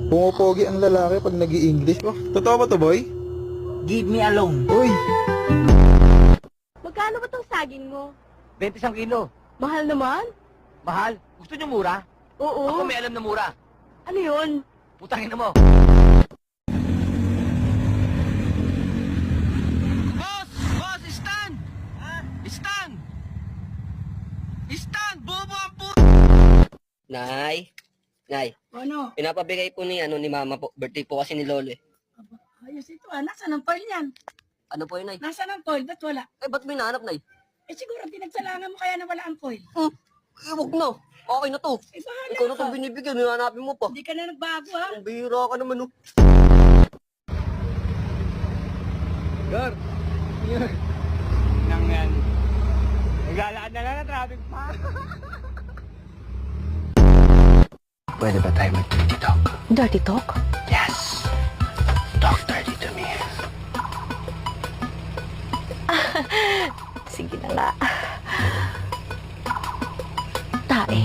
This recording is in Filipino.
Pumopogi ang lalaki pag nag-i-English. Oh, totoo ba to, boy? Give me a loan. Uy! Magkano ba tong saging mo? 21 kilo. Mahal naman? Mahal? Gusto niyo mura? Oo. Ako may alam na mura. Ano yun? Putangin na mo. Boss! Boss! Stan! Stan! Stan! Bobo ang po... Nay, Ano? pinapabigay po ni Mama po. Birthday po kasi ni Lolo eh. Ayos ito ah. Nasaan ang foil yan? Ano po yun, Nay? Nasaan ang foil? Ba't wala? Eh, ba't may nahanap, Nay? Eh siguro pinagsalangan mo kaya na wala ang foil. Eh, wag na. Okay na to. Eh bahala Ikaw na ka. itong binibigyan. Hanapin mo pa. Hindi ka na nagbago ha. Ang bihira ka naman, oh. Gar! Nang yan. Naglalakad na lang na traffic pa. Pwede ba tayo mag-dirty talk? Dirty talk? Yes. Talk dirty to me. Sige na nga. Tae.